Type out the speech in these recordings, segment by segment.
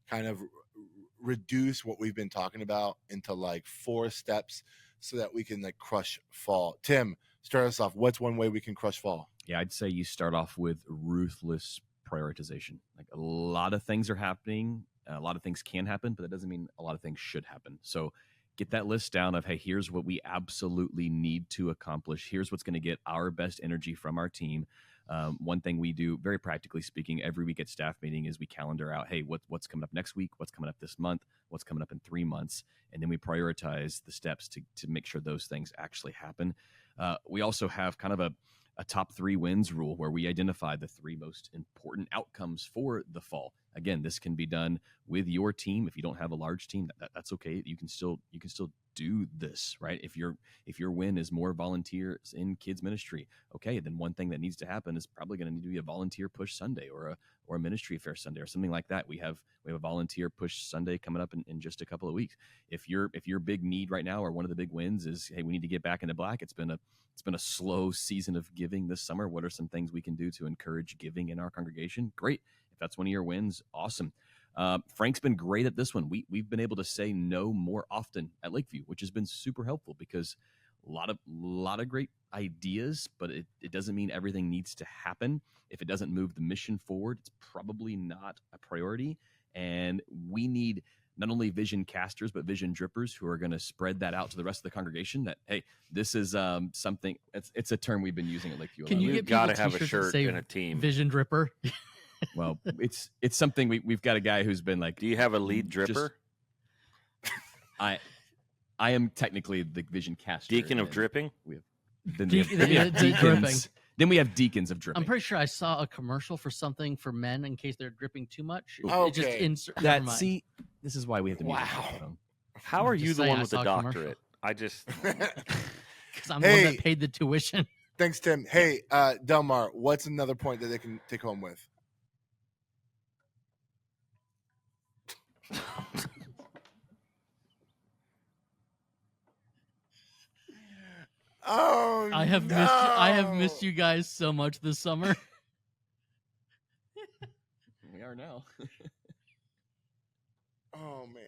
kind of reduce what we've been talking about into like 4 steps so that we can like crush fall. Tim, start us off. What's one way we can crush fall? Yeah, I'd say you start off with ruthless prioritization. Like a lot of things are happening. A lot of things can happen, but that doesn't mean a lot of things should happen. So get that list down of, hey, here's what we absolutely need to accomplish. Here's what's going to get our best energy from our team. One thing we do, very practically speaking, every week at staff meeting is we calendar out, hey, what's coming up next week? What's coming up this month? What's coming up in 3 months? And then we prioritize the steps to make sure those things actually happen. We also have kind of a top 3 wins rule where we identify the 3 most important outcomes for the fall. Again, this can be done with your team. If you don't have a large team, that's okay. You can still do this, right? If your win is more volunteers in kids ministry, okay, then one thing that needs to happen is probably going to need to be a volunteer push Sunday or a ministry affair Sunday or something like that. We have a volunteer push Sunday coming up in just a couple of weeks. If your big need right now or one of the big wins is, hey, we need to get back into black. It's been a slow season of giving this summer. What are some things we can do to encourage giving in our congregation? Great. If that's one of your wins, awesome. Frank's been great at this one. We've been able to say no more often at Lakeview, which has been super helpful because a lot of great ideas, but it doesn't mean everything needs to happen. If it doesn't move the mission forward, it's probably not a priority. And we need not only vision casters, but vision drippers who are going to spread that out to the rest of the congregation that, hey, this is something, it's a term we've been using at Lakeview. Can you get got to people have a shirt and a team. Vision dripper. Well, it's something we've got a guy who's been like. Do you have a lead dripper? I am technically the vision caster. Deacon of dripping? We have deacons. Then we have deacons of dripping. I'm pretty sure I saw a commercial for something for men in case they're dripping too much. Okay. See, this is why we have to. Wow. How are you the one with the doctorate? I just because I'm the one that paid the tuition. Thanks, Tim. Hey, Delmar, what's another point that they can take home with? Oh, I have missed you guys so much this summer. We are now. Oh man.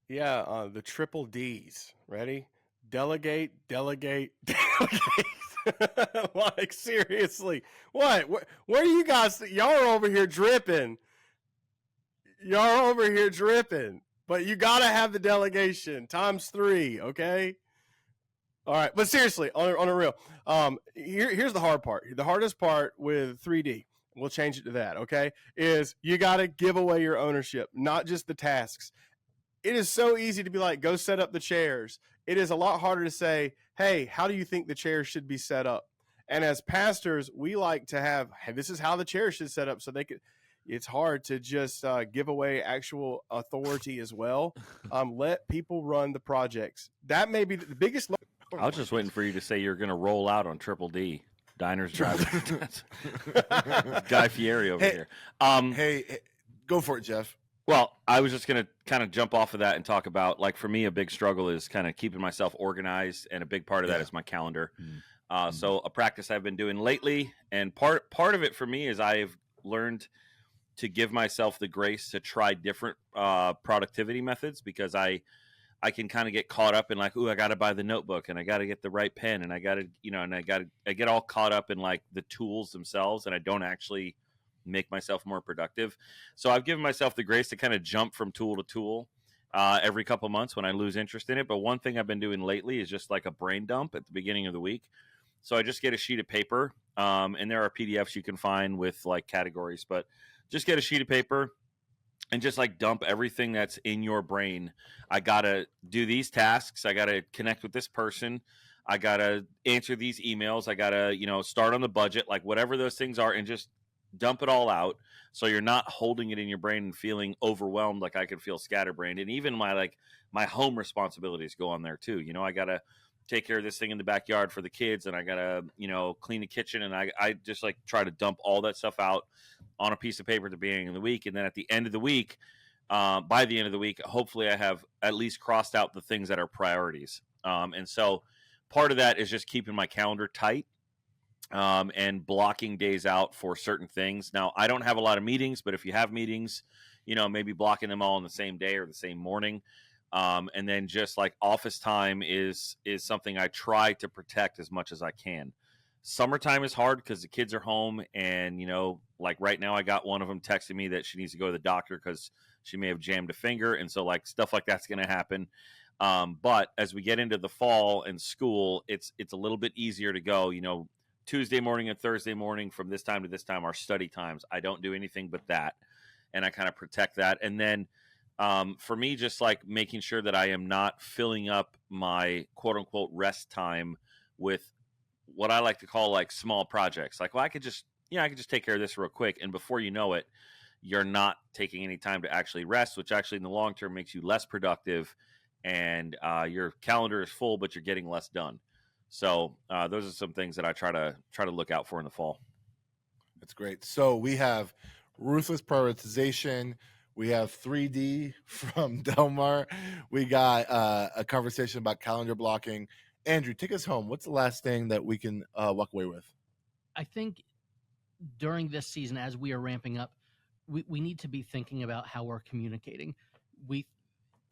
Yeah, the triple D's. Ready? Delegate, delegate, delegate. Like, seriously. What? Where are you guys? Y'all are over here dripping. Y'all are over here dripping. But you got to have the delegation times 3, okay? All right. But seriously, on a real, here's the hard part. The hardest part with 3D, we'll change it to that, okay, is you got to give away your ownership, not just the tasks. It is so easy to be like, go set up the chairs. It is a lot harder to say, hey, how do you think the chairs should be set up? And as pastors, we like to have, hey, this is how the chairs should set up so they could. It's hard to just give away actual authority as well. Let people run the projects. That may be the biggest. I was just waiting for you to say you're going to roll out on Triple D. Diners, drivers. Guy Fieri over here. Hey, go for it, Jeff. Well, I was just going to kind of jump off of that and talk about, like, for me, a big struggle is kind of keeping myself organized, and a big part of that is my calendar. So a practice I've been doing lately, and part of it for me is I've learned to give myself the grace to try different productivity methods, because I can kind of get caught up in like, ooh, I got to buy the notebook and I got to get the right pen and I got to, and I get all caught up in like the tools themselves, and I don't actually make myself more productive. So I've given myself the grace to kind of jump from tool to tool every couple months when I lose interest in it. But one thing I've been doing lately is just like a brain dump at the beginning of the week. So I just get a sheet of paper, and there are PDFs you can find with like categories, but just get a sheet of paper and just like dump everything that's in your brain. I got to do these tasks. I got to connect with this person. I got to answer these emails. I got to, start on the budget, like whatever those things are, and just dump it all out. So you're not holding it in your brain and feeling overwhelmed. Like I could feel scatterbrained. And even my home responsibilities go on there too. I got to take care of this thing in the backyard for the kids, and I got to, clean the kitchen. And I just like try to dump all that stuff out on a piece of paper at the beginning of the week. And then at the end of the week, by the end of the week, hopefully I have at least crossed out the things that are priorities. And so part of that is just keeping my calendar tight, and blocking days out for certain things. Now, I don't have a lot of meetings, but if you have meetings, maybe blocking them all on the same day or the same morning. And then just like office time is something I try to protect as much as I can. Summertime is hard because the kids are home, and like right now I got one of them texting me that she needs to go to the doctor because she may have jammed a finger, and so like stuff like that's going to happen. But as we get into the fall and school, it's a little bit easier to go. Tuesday morning and Thursday morning from this time to this time are study times. I don't do anything but that, and I kind of protect that. And then for me, just like making sure that I am not filling up my quote unquote rest time with what I like to call like small projects. Like, well, I could just take care of this real quick. And before you know it, you're not taking any time to actually rest, which actually in the long term makes you less productive, and your calendar is full, but you're getting less done. So those are some things that I try to look out for in the fall. That's great. So we have ruthless prioritization. We have 3D from Delmar. We got a conversation about calendar blocking. Andrew, take us home. What's the last thing that we can walk away with? I think during this season, as we are ramping up, we need to be thinking about how we're communicating. We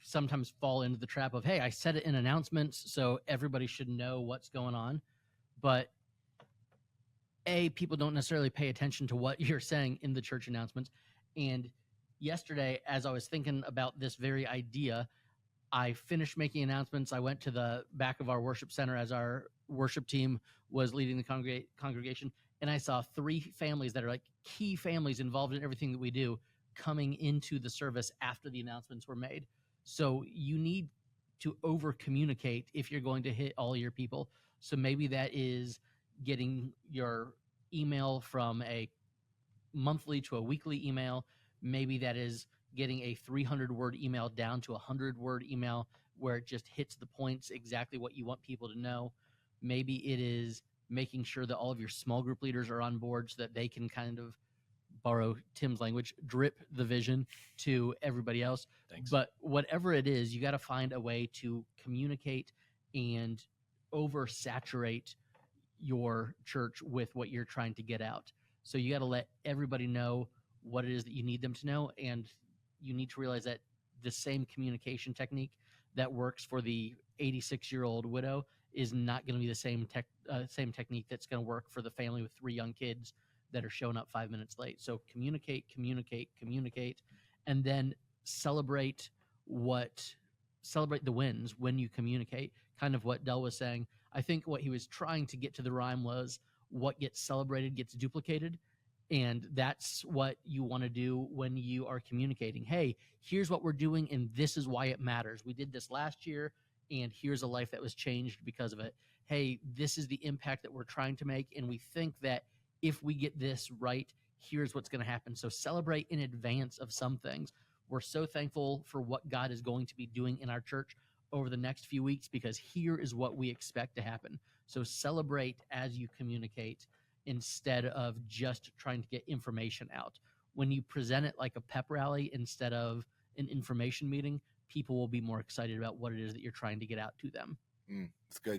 sometimes fall into the trap of, hey, I said it in announcements, so everybody should know what's going on. But people don't necessarily pay attention to what you're saying in the church announcements. And yesterday, as I was thinking about this very idea, I finished making announcements. I went to the back of our worship center as our worship team was leading the congregation, and I saw 3 families that are like key families involved in everything that we do coming into the service after the announcements were made. So you need to over communicate if you're going to hit all your people. So maybe that is getting your email from a monthly to a weekly email. Maybe that is getting a 300-word email down to a 100-word email where it just hits the points exactly what you want people to know. Maybe it is making sure that all of your small group leaders are on board so that they can kind of, borrow Tim's language, drip the vision to everybody else. Thanks. But whatever it is, you got to find a way to communicate and oversaturate your church with what you're trying to get out. So you got to let everybody know what it is that you need them to know, and you need to realize that the same communication technique that works for the 86-year-old widow is not going to be the same technique that's going to work for the family with 3 young kids that are showing up 5 minutes late. So communicate, and then celebrate the wins when you communicate. Kind of what Del was saying. I think what he was trying to get to the rhyme was what gets celebrated gets duplicated. And that's what you want to do when you are communicating. Hey, here's what we're doing, and this is why it matters. We did this last year, and here's a life that was changed because of it. Hey, this is the impact that we're trying to make, and we think that if we get this right, here's what's going to happen. So celebrate in advance of some things. We're so thankful for what God is going to be doing in our church over the next few weeks, because here is what we expect to happen. So celebrate as you communicate instead of just trying to get information out. When you present it like a pep rally instead of an information meeting, people will be more excited about what it is that you're trying to get out to them. It's good.